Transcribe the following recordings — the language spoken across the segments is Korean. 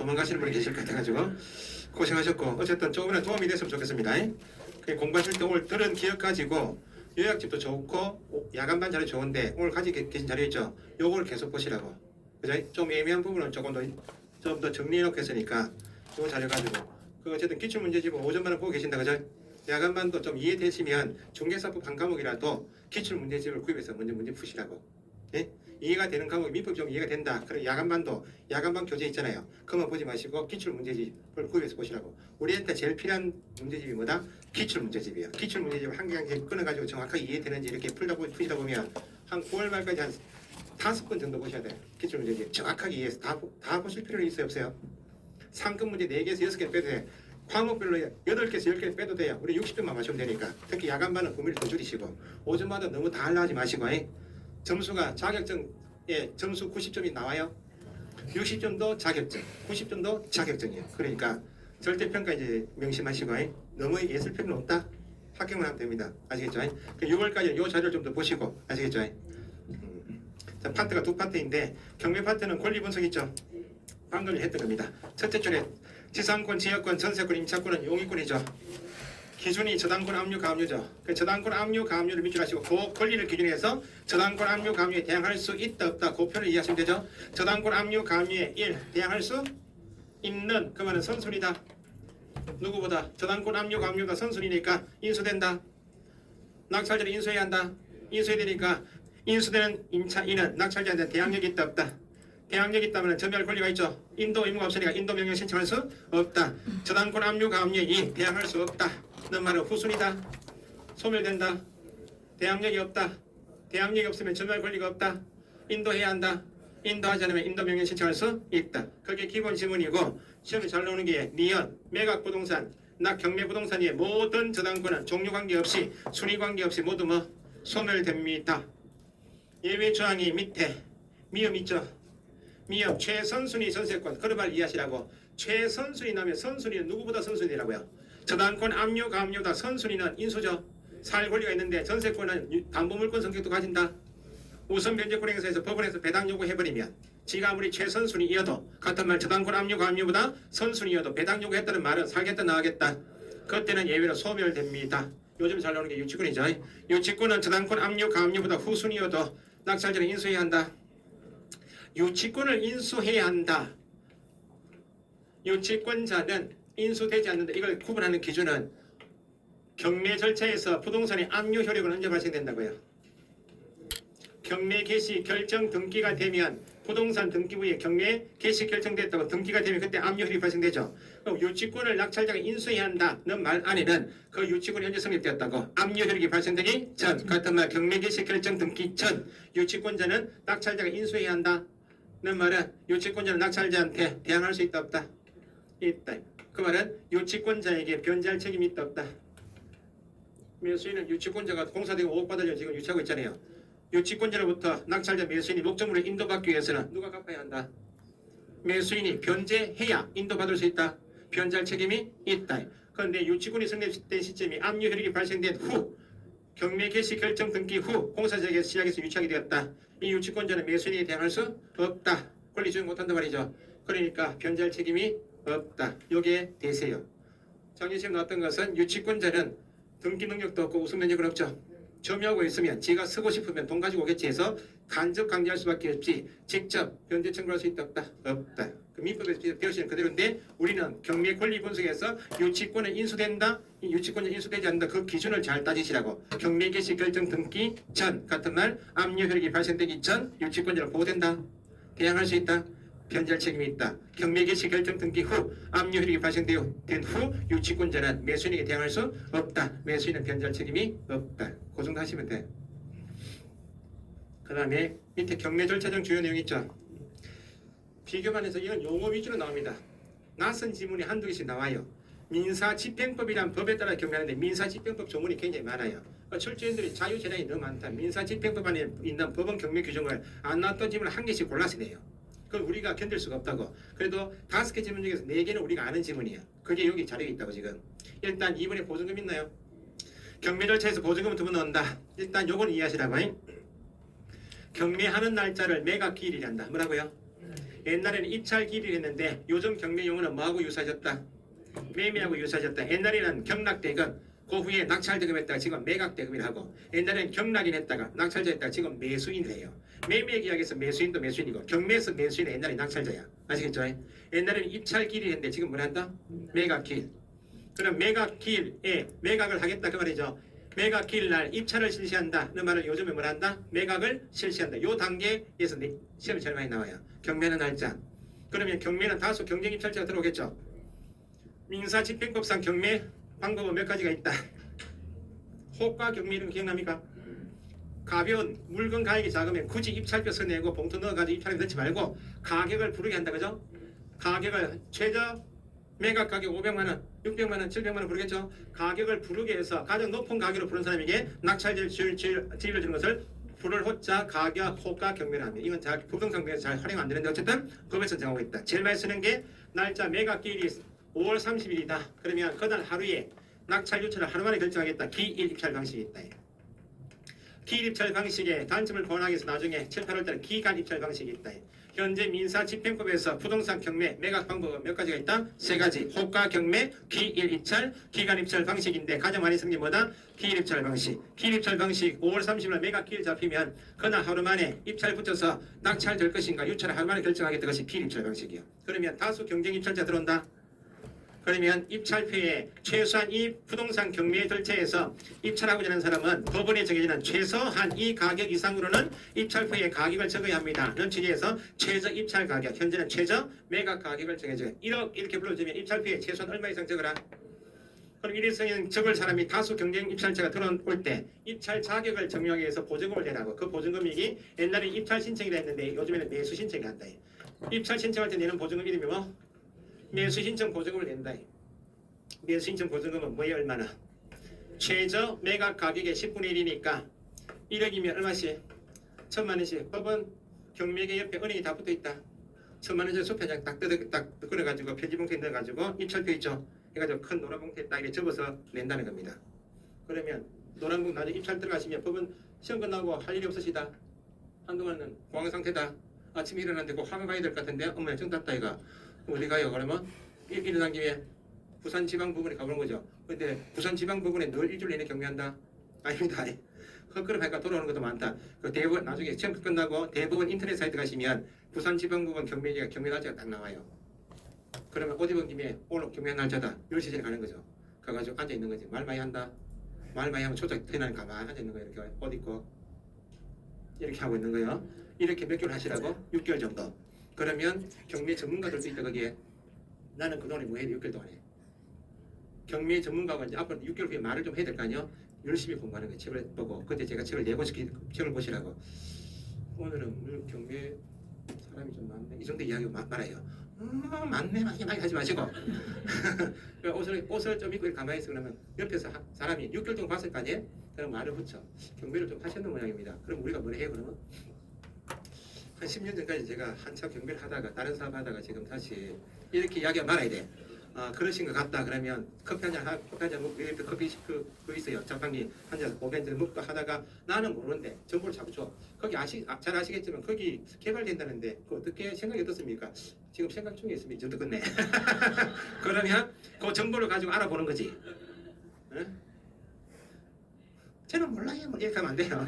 도망가시는 분이 계실 것 같아가지고 고생하셨고 어쨌든 조금이라도 도움이 됐으면 좋겠습니다. 공부하실 때 오늘 들은 기억 가지고 요약집도 좋고 야간반 자료 좋은데 오늘 가지고 계신 자료 있죠? 요걸 계속 보시라고. 그죠? 좀 애매한 부분은 조금 더 정리해놓고 했으니까 요 자료 가지고 그 어쨌든 기출문제집은 오전반을 보고 계신다. 그죠? 야간반도 좀 이해되시면 중개사법 한 과목이라도 기출문제집을 구입해서 먼저 문제 푸시라고. 예? 이해가 되는 과목이 민법적으로 이해가 된다. 그럼 야간반도 야간반 교재 있잖아요. 그것만 보지 마시고 기출문제집을 구입해서 보시라고. 우리한테 제일 필요한 문제집이 뭐다? 기출문제집이에요. 기출문제집을 한 개 한 개 끊어가지고 정확하게 이해되는지 이렇게 푸시다 보면 한 9월 말까지 한 5번 정도 보셔야 돼요. 기출문제집 정확하게 이해해서 다 보실 필요는 있어요, 없어요? 상급 문제 4개에서 6개 빼도 돼. 과목별로 8개에서 10개 빼도 돼요. 우리 60점만 맞추면 되니까. 특히 야간반은 범위를 더 줄이시고 오전마다 너무 다 하려하지 마시고 점수가 자격증에 점수 90점이 나와요. 60점도 자격증, 90점도 자격증이에요. 그러니까 절대평가 이제 명심하시고 너무 예술 필요는 없다. 합격만 하면 됩니다. 아시겠죠? 6월까지 이 자료를 좀 더 보시고 아시겠죠? 자, 파트가 두 파트인데 경매 파트는 권리 분석 있죠? 방금 했던 겁니다. 첫째 줄에 지상권, 지역권, 전세권, 임차권은 용의권이죠. 기준이 저당권 압류 가압류죠. 그 저당권 압류 가압류를 밑줄하시고 그 권리를 기준해서 저당권 압류 가압류에 대항할 수 있다 없다 그 표를 이해하시면 되죠. 저당권 압류 가압류에 1. 대항할 수 있는 그 말은 선순위다. 누구보다 저당권 압류 가압류가 선순위니까 인수된다. 낙찰자를 인수해야 한다. 인수해야 되니까 인수되는 임차인은 낙찰자한테 대항력이 있다 없다. 대항력이 있다면 점유할 권리가 있죠. 인도 의무가 없으니까 인도 명령 신청할 수 없다. 저당권 압류 가압류에 2. 대항할 수 없다. 는 말은 후순위다. 소멸된다. 대항력이 없다. 대항력이 없으면 점유할 권리가 없다. 인도해야 한다. 인도하지 않으면 인도 명령 신청할 수 있다. 그게 기본 지문이고 시험에 잘 나오는 게 니은, 매각부동산, 경매부동산의 모든 저당권은 종류 관계없이 순위 관계없이 모두 소멸됩니다. 예외 조항이 밑에 미음 있죠. 미음 최선순위 전세권 그런 말 이해하시라고. 최선순위 나면 선순위는 누구보다 선순위라고요. 저당권 압류 가압류다. 선순위는 인수죠. 살 권리가 있는데 전세권은 담보물권 성격도 가진다. 우선 변제권 행사에서 법원에서 배당 요구해버리면 지가 아무리 최선순위이어도 같은 말 저당권 압류 가압류보다 선순위여도 배당 요구했다는 말은 살겠다 나가겠다. 그때는 예외로 소멸됩니다. 요즘 잘 나오는 게 유치권이죠. 유치권은 저당권 압류 가압류보다 후순위여도 낙찰자는 인수해야 한다. 유치권을 인수해야 한다. 유치권자는 인수되지 않는다. 이걸 구분하는 기준은 경매 절차에서 부동산의 압류 효력은 언제 발생된다고요? 경매 개시 결정 등기가 되면 부동산 등기부에 경매 개시 결정됐다고 등기가 되면 그때 압류 효력이 발생되죠. 그럼 유치권을 낙찰자가 인수해야 한다는 말 안에는 그 유치권이 현재 성립되었다고 압류 효력이 발생되기 전 같은 말 경매 개시 결정 등기 전 유치권자는 낙찰자가 인수해야 한다는 말은 유치권자는 낙찰자한테 대항할 수 있다 없다? 있다. 그 말은 유치권자에게 변제할 책임이 있다 없다. 매수인은 유치권자가 공사되고 5억 받으려고 지금 유치하고 있잖아요. 유치권자로부터 낙찰자 매수인이 목적물을 인도받기 위해서는 누가 갚아야 한다. 매수인이 변제해야 인도받을 수 있다. 변제할 책임이 있다. 그런데 유치권이 성립된 시점이 압류 효력이 발생된 후 경매 개시 결정 등기 후 공사자에게 시작해서 유치하게 되었다. 이 유치권자는 매수인에게 대항할 수 없다. 권리 주행 못한다 말이죠. 그러니까 변제할 책임이 없다. 요게 되세요. 작년시험 나왔던 것은 유치권자는 등기 능력도 없고 우선 면역은 없죠. 점유하고 있으면 지가 쓰고 싶으면 돈 가지고 오겠지 해서 간접 강제할 수밖에 없지 직접 변제 청구할 수 있다 없다? 없다. 그 민법에서 배우시는 그대로인데 우리는 경매 권리 분석에서 유치권은 인수된다, 유치권은 인수되지 않는다. 그 기준을 잘 따지시라고. 경매 개시 결정 등기 전 같은 날 압류 효력이 발생되기 전 유치권자는 보호된다. 대항할 수 있다. 변제할 책임이 있다. 경매 개시 결정 등기 후 압류 효력이 발생된 후 유치권자는 매수인에게 대항할 수 없다. 매수인은 변제할 책임이 없다. 그 정도 하시면 돼. 그 다음에 밑에 경매 절차적 주요 내용 있죠. 비교만 해서 이건 용어 위주로 나옵니다. 낯선 지문이 한두 개씩 나와요. 민사집행법이란 법에 따라 경매하는데 민사집행법 조문이 굉장히 많아요. 출제인들이 자유재량이 너무 많다. 민사집행법 안에 있는 법원 경매 규정을 안 나왔던 지문을 한 개씩 골라서 내요. 그걸 우리가 견딜 수가 없다고. 그래도 5개 지문 중에서 4개는 우리가 아는 지문이에요. 그게 여기 자료에 있다고 지금. 일단 2번에 보증금 있나요? 경매 절차에서 보증금을 2번 넣는다. 일단 요건 이해하시라고. 경매하는 날짜를 매각 기일이란다. 뭐라고요? 옛날에는 입찰 기일을 했는데 요즘 경매 용어는 뭐하고 유사해졌다? 매매하고 유사해졌다. 옛날에는 경락대금, 그 후에 낙찰대금 했다가 지금 매각대금이라 하고, 옛날에는 경락인 했다가 낙찰자 했다가 지금 매수인을 해요. 매매 계약에서 매수인도 매수인이고 경매에서 매수인은 옛날에 낙찰자야. 아시겠죠? 옛날에는 입찰 기일이 했는데 지금 뭐라 한다? 매각 기일. 그럼 매각 기일에 매각을 하겠다 그 말이죠. 매각 기일 날 입찰을 실시한다. 그 말을 요즘에 뭐라 한다? 매각을 실시한다. 요 단계에서 시험이 제일 많이 나와요. 경매는 날짜. 그러면 경매는 다수 경쟁 입찰자가 들어오겠죠. 민사집행법상 경매 방법은 몇 가지가 있다. 호가 경매 이런 거 기억납니까? 가벼운 물건 가격이 작으면 굳이 입찰표 써내고 봉투 넣어가지고 입찰에 넣지 말고 가격을 부르게 한다. 그죠? 가격을 최저 매각 가격 500만원, 600만원, 700만원 부르겠죠? 가격을 부르게 해서 가장 높은 가격으로 부른 사람에게 낙찰 지위를 주는 것을 불을 호자 가격 호가 경매를 합니다. 이건 잘 부동산 경매에서 잘 활용 안 되는데 어쨌든 법에서 정하고 있다. 제일 많이 쓰는 게 날짜 매각 기일이 5월 30일이다. 그러면 그날 하루에 낙찰 유찰을 하루 만에 결정하겠다. 기일 입찰 방식이 있다. 기일 입찰 방식의 단점을 고안하기 위해서 나중에 7, 8월 달에 기간 입찰 방식이 있다. 현재 민사집행법에서 부동산 경매 매각 방법은 몇 가지가 있다? 세 가지. 호가 경매, 기일 입찰, 기간 입찰 방식인데 가장 많이 쓰는 게 뭐다? 기일 입찰 방식. 기일 입찰 방식 5월 30일 매각 기일 잡히면 그날 하루 만에 입찰 붙여서 낙찰될 것인가 유찰을 하루 만에 결정하겠다. 것이 기일 입찰 방식이에요. 그러면 다수 경쟁 입찰자 들어온다. 그러면 입찰표에 최소한 이 부동산 경매 절차에서 입찰하고자 하는 사람은 법원에 정해지는 최소한 이 가격 이상으로는 입찰표에 가격을 적어야 합니다. 이런 취지에서 최저 입찰 가격, 현재는 최저 매각 가격을 정해줘요. 1억 이렇게 불러주면 입찰표에 최소한 얼마 이상 적어라. 그럼 일회성인 적을 사람이 다수 경쟁 입찰자가 들어올 때 입찰 자격을 증명하기 위해서 보증금을 내라고. 그 보증금액이 옛날에 입찰 신청이라 했는데 요즘에는 매수 신청이 한다. 입찰 신청할 때 내는 보증금 이름이 뭐? 매수 신청 보증금을 낸다. 매수 신청 보증금은 뭐에 얼마나? 최저 매각 가격의 10분의 1이니까 1억이면 얼마씩? 1,000만원씩. 법은 경매계 옆에 은행이 다 붙어있다. 1,000만원짜리 소표장 딱 뜯어가지고 편지봉투에 넣어가지고 입찰표 있죠? 해가지고 큰 노란 봉투에 딱 이렇게 접어서 낸다는 겁니다. 그러면 노란 봉투 나중에 입찰 들어가시면 법은 시험 끝나고 할 일이 없으시다. 한동안은 공황 상태다. 아침에 일어났는데 꼭 화가 가야 될 것 같은데 엄마야 정 땄다 이가. 어디 가요? 그러면 일어난 김에 부산지방법원에 가보는 거죠. 근데 부산지방법원에 늘 일주일 내내 경매한다? 아닙니다. 헛걸음하니까 돌아오는 것도 많다. 그 대법원 나중에 시험 끝나고 대법원 인터넷 사이트 가시면 부산지방법원 경매가 경매 날짜가 딱 나와요. 그러면 어디 본 김에 오늘 경매 날짜다. 10시 전에 가는 거죠. 가가지고 앉아 있는 거지. 말 많이 한다. 말 많이 하면 초작 태어나는 가만히 앉아 있는 거예요. 이렇게 옷 입고 이렇게 하고 있는 거예요. 이렇게 몇 개월 하시라고? 6개월 정도. 그러면 경매 전문가들도 있다. 거기에 나는 그동안에 뭐 해야 돼? 6개월 동안에 경매 전문가가 이제 앞으로 6개월 후에 말을 좀 해야 될 거 아니에요? 열심히 공부하는 거예요. 책을 보고. 그때 제가 책을 4권씩 책을 보시라고. 오늘은 경매 사람이 좀 많네. 이 정도 이야기 말아요. 많네 많이 하지 마시고 옷을 좀 입고 가만히 있어. 그러면 옆에서 사람이 6개월 동안 봤을 거 아니에요? 그럼 말을 붙여. 경매를 좀 하셨는 모양입니다. 그럼 우리가 뭘 해요? 그러면 한 10년 전까지 제가 한참 경매를 하다가 다른 사업 하다가 지금 다시 이렇게 이야기가 말아야 돼. 그러신 것 같다. 그러면 커피 한잔 먹고 옆에 커피 그 있어요. 자판기 한잔 500잔 먹고 하다가 나는 모르는데 정보를 자꾸 줘. 거기 잘 아시겠지만 거기 개발된다는데 그 어떻게 생각이 어떻습니까? 지금 생각 중에 있으면 이제 어떡겠네. 그러면 그 정보를 가지고 알아보는 거지. 응? 저는 몰라요. 뭐 이렇게 하면 안 돼요.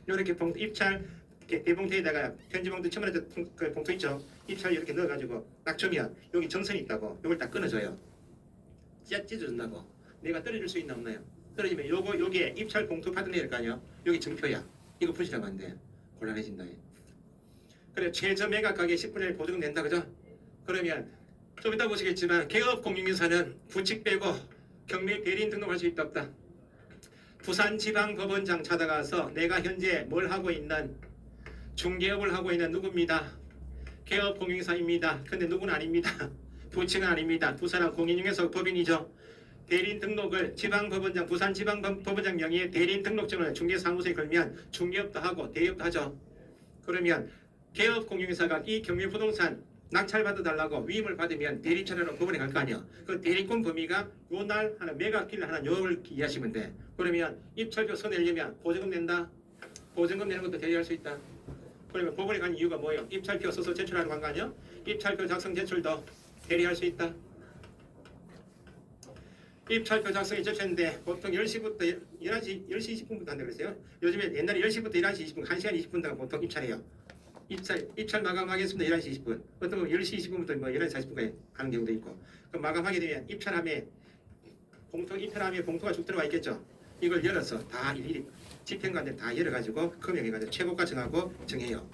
이렇게 입찰 대봉투에다가 편지봉투 처음에 그 봉투 있죠? 입찰 이렇게 넣어가지고 딱 주면 여기 정선이 있다고 요걸 딱 끊어줘요. 찢어준다고. 내가 떨어질 수 있나 없나요? 떨어지면 요게 입찰 봉투 받은 애일 거 아니야? 여기 증표야. 이거 푸시라고 하는데 곤란해진다. 그래 최저 매각 가격 10분의 1 보증금 낸다 그죠? 그러면 좀 이따 보시겠지만 개업공인인사는 부칙 빼고 경매 대리인 등록할 수 있다 없다? 부산지방법원장 찾아가서 내가 현재 뭘 하고 있는 중개업을 하고 있는 누구입니다. 개업공인사입니다. 근데 누구는 아닙니다. 부칙은 아닙니다. 두 사람 공인 중에서 법인이죠. 대리인 등록을 지방법원장 부산지방법원장 명의의 대리인 등록증을 중개사무소에 걸면 중개업도 하고 대리업도 하죠. 그러면 개업공인사가 이 경매부동산 낙찰받아 달라고 위임을 받으면 대리차례로 법원에 갈 거 아니야. 그 대리권 범위가 요날 하는 매각기일 하는 요를 이해하시면 돼. 그러면 입찰표 써내려면 보증금 낸다. 보증금 내는 것도 대리할 수 있다. 그러면 법원에 간 이유가 뭐예요? 입찰표 써서 제출하는 거 아니야? 입찰표 작성 제출도 대리할 수 있다. 입찰표 작성이 제출했는데 보통 10시부터 11시 20분부터 한다고 그랬어요. 요즘에 옛날에 10시부터 11시 20분, 1시간 20분 동안 보통 입찰해요. 입찰 마감하겠습니다. 11시 20분. 어떤 거 10시 20분부터 뭐 11시 40분까지 하는 경우도 있고. 그럼 마감하게 되면 입찰함에 봉투가 쭉 들어와 있겠죠. 이걸 열어서 다 일일이 집행관들 다 열어가지고 금액해가지고 최고가 정하고 정해요.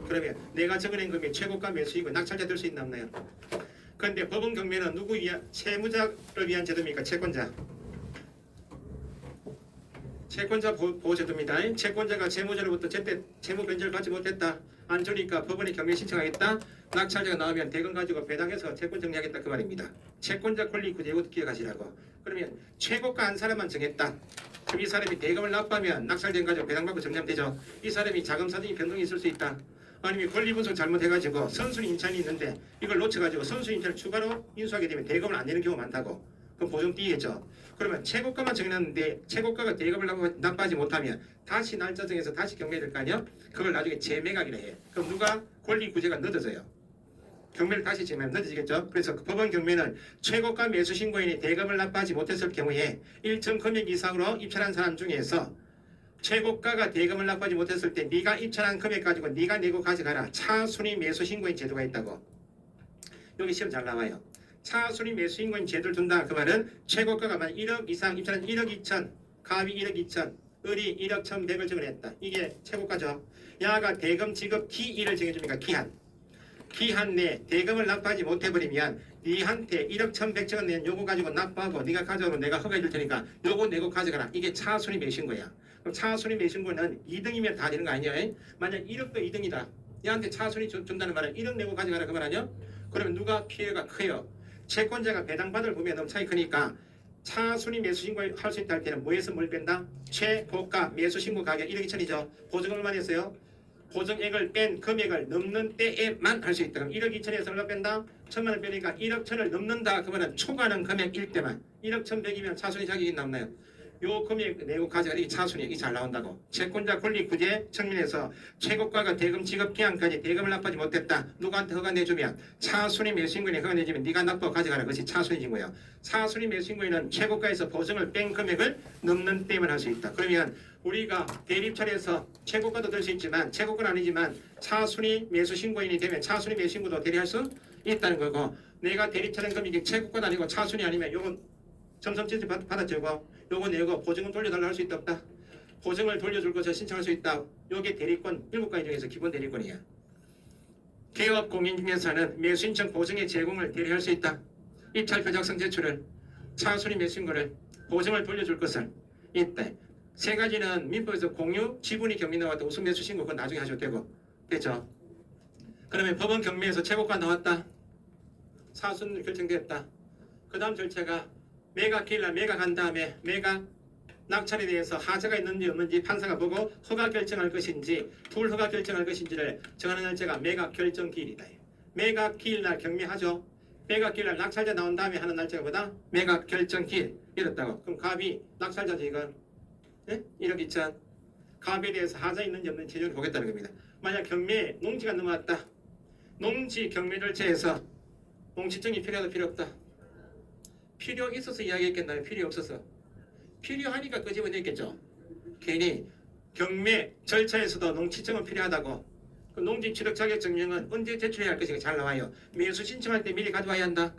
그러면 내가 적어낸 금액 최고가 매수이고 낙찰자 될 수 있나 없나요? 그런데 법원 경매는 누구 위한 채무자를 위한 제도입니까? 채권자 보호 제도입니다. 채권자가 채무자로부터 제때 채무 변제를 받지 못했다. 안 주니까 법원에 경매 신청하겠다. 낙찰자가 나오면 대금 가지고 배당해서 채권 정리하겠다 그 말입니다. 채권자 권리 구제고 기억하시라고. 그러면 최고가 한 사람만 정했다. 그럼 이 사람이 대금을 납부하면 낙찰된 가지고 배당받고 정리하면 되죠. 이 사람이 자금 사정이 변동이 있을 수 있다. 아니면 권리 분석 잘못해가지고 선순위 인차이 있는데 이걸 놓쳐가지고 선순위 인차를 추가로 인수하게 되면 대금을 안 내는 경우가 많다고. 그럼 보증 띄겠죠. 그러면 최고가만 정해놨는데 최고가가 대금을 납부하지 못하면 다시 날짜 정해서 다시 경매될 거 아니야? 그걸 나중에 재매각이라 해. 그럼 누가 권리 구제가 늦어져요. 경매를 다시 재매하면 늦어지겠죠. 그래서 그 법원 경매는 최고가 매수 신고인이 대금을 납부하지 못했을 경우에 일정 금액 이상으로 입찰한 사람 중에서 최고가가 대금을 납부하지 못했을 때 네가 입찰한 금액 가지고 네가 내고 가져가라. 차순위 매수 신고인 제도가 있다고. 여기 시험 잘 나와요. 차순위 매수 신고인 제도를 둔다. 그 말은 최고가가 만 1억 이상 입찰한 1억 2천, 갑이 1억 2천, 을이 1억 1,100을 정했다. 이게 최고가죠. 야가 대금 지급 기일을 정해줍니까? 기한 내 대금을 납부하지 못해버리면 네한테 1억 1,100천 낸 요거 가지고 납부하고 네가 가져오면 내가 허가해 줄 테니까 요거 내고 가져가라. 이게 차순위 매수신고야. 그럼 차순위 매수신고는 2등이면 다 되는 거 아니야? 만약 1억도 2등이다. 얘한테 차순위 준다는 말은 1억 내고 가져가라 그 말 아니야? 그러면 누가 피해가 커요? 채권자가 배당받을 범위가 너무 차이 크니까 차순위 매수신고 할 수 있다 할 때는 뭐에서 뭘 뺀다? 최고가 매수신고 가격 1억 2천이죠. 보증 얼마 냈어요? 보증액을 뺀 금액을 넘는 때에만 할 수 있다. 그럼 1억 2천에서 얼마 뺀다? 1,000만 원 빼니까 1억 1,000을 넘는다. 그러면 초과하는 금액일 때만 1억 1,100이면 차순위 자격이 남나요? 요 금액 내고 가져가 이 차순위 잘 나온다고. 채권자 권리 구제 측면에서 최고가가 대금 지급 기한까지 대금을 납부하지 못했다. 누구한테 허가 내주면 차순위 매수인권에 허가 내주면 네가 납부하고 가져가라. 그것이 차순위 신고예요. 차순위 매수인권에는 최고가에서 보증을 뺀 금액을 넘는 때만 할 수 있다. 그러면 우리가 대리입찰에서 최고가도 될 수 있지만 최고가는 아니지만 차순위 매수신고인이 되면 차순위 매수신고도 대리할 수 있다는 거고, 내가 대리입찰한 금액이 최고가도 아니고 차순위 아니면 요건 점성지수 받아주고 요거 내고 보증은 돌려달라 할 수 있다 없다? 보증을 돌려줄 것을 신청할 수 있다. 요게 대리권 7가지 중에서 기본 대리권이야. 개업 공인 중에서는 매수신청 보증의 제공을 대리할 수 있다. 입찰표 작성 제출을, 차순위 매수신고를, 보증을 돌려줄 것을 이때 세 가지는 민법에서 공유, 지분이 경미 나왔다. 우선 매수 신고 그건 나중에 하셔도 되고 됐죠. 그러면 법원 경매에서 최고가 나왔다. 사순 결정됐다. 그 다음 절차가 매각 기일날 매각한 다음에 매각 낙찰에 대해서 하자가 있는지 없는지 판사가 보고 허가 결정할 것인지 불허가 결정할 것인지를 정하는 날짜가 매각 결정 기일이다. 매각 기일날 경매하죠. 매각 기일날 낙찰자 나온 다음에 하는 날짜가 뭐다? 매각 결정 기일 이렇다고. 그럼 갑이 낙찰자지 이건 1억 2천. 갑에 대해서 하자 있는지 없는지 최종적으로 보겠다는 겁니다. 만약 경매에 농지가 넘어왔다. 농지 경매 절차에서 농지증이 필요하다 필요 없다? 필요 있어서 이야기했겠나요? 필요 없어서? 필요하니까 끄집어냈겠죠. 괜히 경매 절차에서도 농지증은 필요하다고. 그 농지 취득 자격 증명은 언제 제출해야 할 것인가 잘 나와요. 매수 신청할 때 미리 가져와야 한다.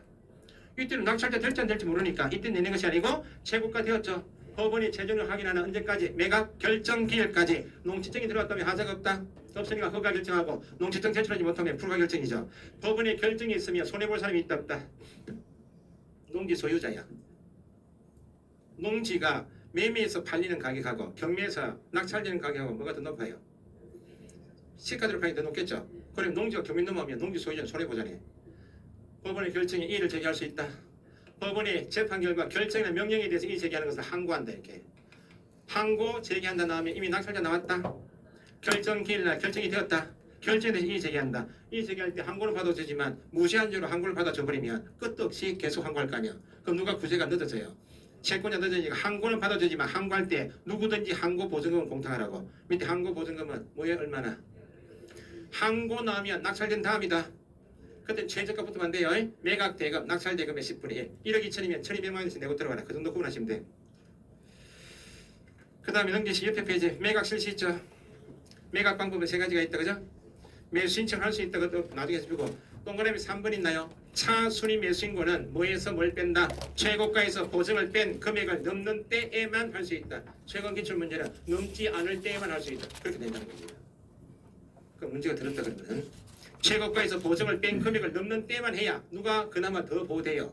이때는 낙찰자 될지 안 될지 모르니까 이때 내는 것이 아니고 최고가 되었죠. 법원이 최종을 확인하는 언제까지? 매각 결정 기일까지. 농지증이 들어왔다면 하자가 없다. 없으니까 허가 결정하고 농지증 제출하지 못하면 불가 결정이죠. 법원의 결정이 있으면 손해볼 사람이 있다 없다? 농지 소유자야. 농지가 매매에서 팔리는 가격하고 경매에서 낙찰되는 가격하고 뭐가 더 높아요? 시가대로 파니 더 높겠죠. 그럼 농지가 경매 넘어오면 농지 소유자는 손해보잖아요. 법원의 결정에 이의를 제기할 수 있다. 법원의 재판 결과 결정이나 명령에 대해서 이의 제기하는 것을 항고한다. 이렇게 항고 제기한다 나오면 이미 낙찰자 나왔다. 결정 기일날 결정이 되었다. 결정에 대해서 이의 제기한다. 이의 제기할 때 항고는 받아도 되지만 무시한 죄로 항고를 받아줘버리면 끝도 없이 계속 항고할 거 아니야. 그럼 누가 구제가 늦어져요. 채권자 늦어지니까 항고는 받아주지만 항고할 때 누구든지 항고 보증금은 공탁하라고. 밑에 항고 보증금은 뭐에 얼마나? 항고 나오면 낙찰된 다음이다. 그때 최저가 붙으면 안 돼요. 매각 대금, 낙찰 대금의 10분의 1. 1억 2천이면 1200만 원씩 내고 들어가라. 그 정도 구분하시면 돼. 그 다음에 넘기시 옆에 페이지 매각 실시 있죠. 매각 방법은 세 가지가 있다. 그죠? 매수 신청할 수 있다. 그것도 나중에 해주고 동그라미 3번 있나요? 차순위 매수인고는 뭐에서 뭘 뺀다? 최고가에서 보증을 뺀 금액을 넘는 때에만 할 수 있다. 최고 기출 문제는 넘지 않을 때에만 할 수 있다. 그렇게 된다는 거지. 그 문제가 들었다 그러면 최고가에서 보증을 뺀 금액을 넘는 때만 해야 누가 그나마 더 보호돼요?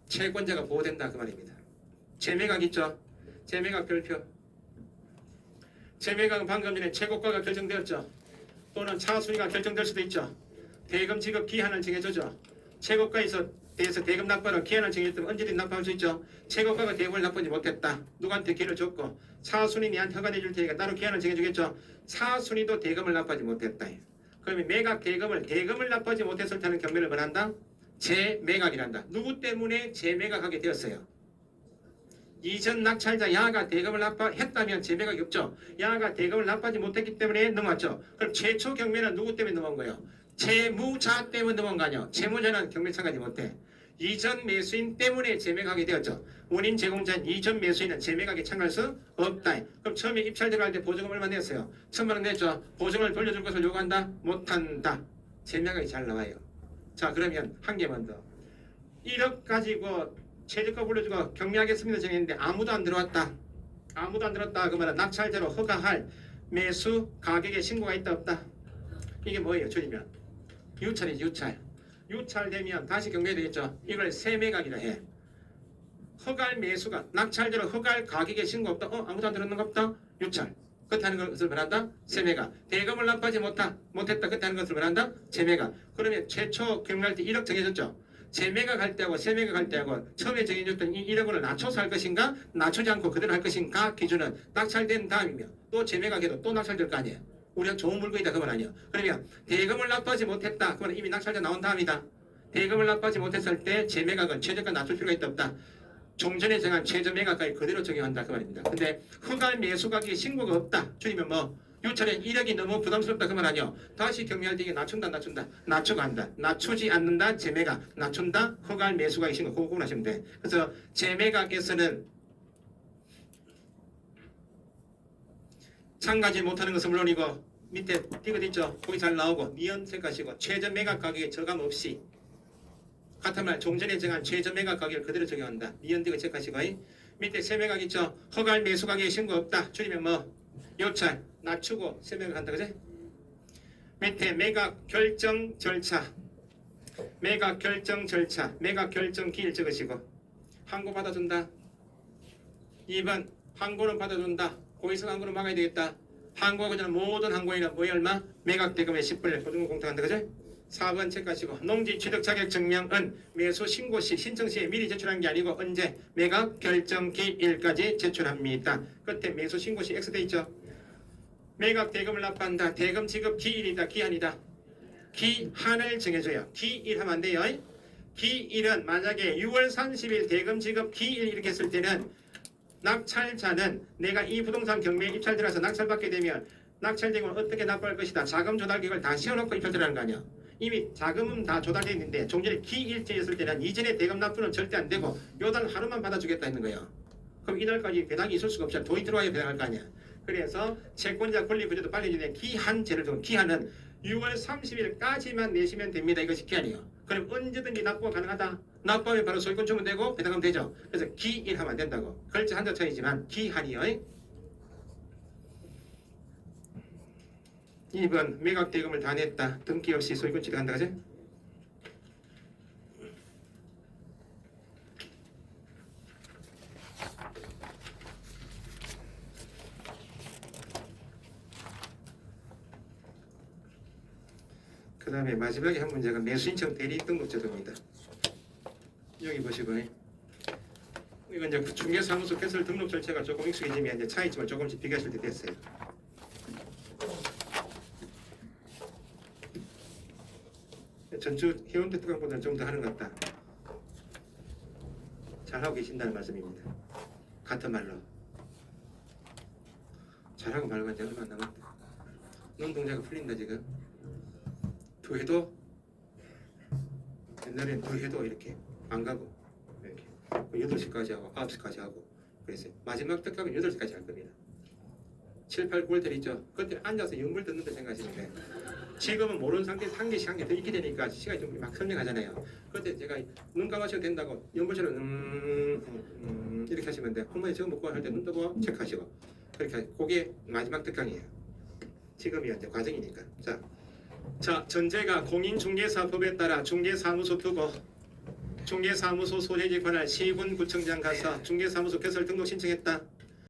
채권자가 보호된다 그 말입니다. 재매각 있죠? 재매각 별표. 재매각은 방금 전에 최고가가 결정되었죠. 또는 차순위가 결정될 수도 있죠. 대금 지급 기한을 정해주죠. 최고가에서 대해서 대금 납부하는 기한을 정했다면 언제든 납부할 수 있죠. 최고가가 대금을 납부하지 못했다. 누구한테 기회를 줬고 차순위 니한테 허가해 줄 테니까 따로 기한을 정해주겠죠. 차순위도 대금을 납부하지 못했다. 그러면 매각 대금을 납부하지 못했을 때는 경매를 뭐한다? 재매각이란다. 누구 때문에 재매각하게 되었어요? 이전 낙찰자 야가 대금을 납부했다면 재매각이 없죠. 야가 대금을 납부하지 못했기 때문에 넘어왔죠. 그럼 최초 경매는 누구 때문에 넘어온 거예요? 채무자 때문에 넘어온 거 아니에요. 채무자는 경매 참가하지 못해. 이전 매수인 때문에 재매각하게 되었죠. 원인 제공자인 이전 매수인은 재매각에 참가할 수 없다. 그럼 처음에 입찰 들어갈 때 보증금 얼마 냈어요? 1000만 원 냈죠. 보증을 돌려줄 것을 요구한다? 못한다. 재매각이 잘 나와요. 자 그러면 한 개만 더. 1억 가지고 최저가 불러주고 경매하겠습니다 정했는데 아무도 안 들어왔다. 아무도 안 들어왔다. 그 말은 낙찰자로 허가할 매수 가격에 신고가 있다 없다. 이게 뭐예요? 줄이면 유찰이지 유찰. 유찰되면 다시 경매되겠죠. 이걸 세매각이라 해. 허가할 매수가 낙찰자로 허가할 가격에 신고 없다. 아무도 안 들었는 거 없다. 유찰. 그때 하는 것을 말한다. 세매각. 대금을 납부하지 못했다. 그때 하는 것을 말한다. 재매각. 그러면 최초 경매할 때 1억 정해졌죠. 재매각 할 때하고 세매각 할 때하고 처음에 정해졌던 이 1억 원을 낮춰서 할 것인가 낮추지 않고 그대로 할 것인가 기준은 낙찰된 다음이며 또 재매각해도 또 낙찰될 거 아니에요. 우리가 좋은 물건이다 그건 아니에요. 그러면 대금을 납부하지 못했다. 그건 이미 낙찰자 나온 다음이다. 대금을 납부하지 못했을 때 재매각은 최저가 낮출 필요가 있다 없다. 종전에 정한 최저 매각가에 그대로 적용한다 그 말입니다. 근데 허가할 매수가격에 신고가 없다. 줄이면 뭐 유찰에 1억이 너무 부담스럽다 그 말 아니요. 다시 경매할 때 이게 낮춘다 낮추고 한다. 낮추지 않는다 재매각. 낮춘다 허가할 매수가격에 신고 그거 구분하시면 돼. 그래서 재매각에서는 참가하지 못하는 것은 물론이고 밑에 띄거 있죠. 거기 잘 나오고 니은색 가시고 최저 매각 가격에 저감 없이 같은 말 종전에 정한 최저 매각 가격을 그대로 적용한다. 니은띄거 체크하시고 밑에 세매각 있죠. 허가할 매수 가격에 신고 없다. 줄이면 뭐 요찰 낮추고 세매각 한다 그지? 밑에 매각 결정 절차 매각 결정 절차 매각 결정 기일 적으시고 항고 받아준다. 2번 항고는 받아준다. 고의성 항고는 막아야 되겠다. 항고하고 전에 모든 항고인은 뭐에 얼마? 매각 대금의 10분을 보증금 공탁한다 그죠? 4번 체크하시고 농지 취득 자격 증명은 매수 신고 시 신청 시에 미리 제출한 게 아니고 언제? 매각 결정 기일까지 제출합니다. 끝에 매수 신고 시 X 돼 있죠? 매각 대금을 납부한다. 대금 지급 기일이다. 기한이다. 기한을 정해줘요. 기일 하면 안 돼요. 기일은 만약에 6월 30일 대금 지급 기일 이렇게 했을 때는 낙찰자는 내가 이 부동산 경매에 입찰 들어서 낙찰받게 되면 낙찰 대금을 어떻게 납부할 것이다. 자금 조달 계획을 다 세워놓고 입찰 들어가는 거 아니야. 이미 자금은 다 조달되어 있는데 종전에 기일제였을 때는 이전에 대금 납부는 절대 안 되고 요달 하루만 받아주겠다 했는 거예요. 그럼 이날까지 배당이 있을 수가 없잖아. 돈이 들어와야 배당할 거 아니야. 그래서 채권자 권리 부여도 빨리 주는 기한제를 두고 기한은 6월 30일까지만 내시면 됩니다. 이것이 기한이에요. 그럼 언제든지 납부가 가능하다. 납부하면 바로 소유권 주문되고 배당하면 되죠. 그래서 기일하면 안 된다고. 글자 한자 차이지만 기한이요. 2번 매각 대금을 다 냈다. 등기 없이 소유권 취득한다. 그지? 그 다음에 마지막에 한 문제가 매수인청 대리 등록제도입니다. 여기 보시고 이건 이제 중개사무소 개설 등록 절차가 조금 익숙해지면 이제 차이점을 조금씩 비교하실 때 됐어요. 전주 해운대 특강보다는 좀 더 하는 것 같다. 잘하고 계신다는 말씀입니다. 같은 말로. 잘하고 말고 이제 얼마 남았다. 눈동자가 풀린다 지금. 두 해도 옛날엔 두 해도 이렇게 안 가고 이렇게 8시까지 하고 9시까지 하고 그래서 마지막 특강은 8시까지 할 겁니다. 7, 8, 9월 때 있죠. 그때 앉아서 연물 듣는다 생각하시면 돼. 지금은 모르는 상태에서 한 개씩 한 개 더 있게 되니까 시간이 좀 막 선명하잖아요. 그때 제가 눈 감아셔도 된다고 연물처럼 이렇게 하시면 돼. 어머니 저거 먹고 할 때 눈 뜨고 체크하시고 그렇게 하시고 그게 마지막 특강이에요. 지금이 이제 과정이니까. 자, 전제가 공인중개사법에 따라 중개사무소 두고 중개사무소 소재지 관할 시군구청장 가서 중개사무소 개설 등록 신청했다.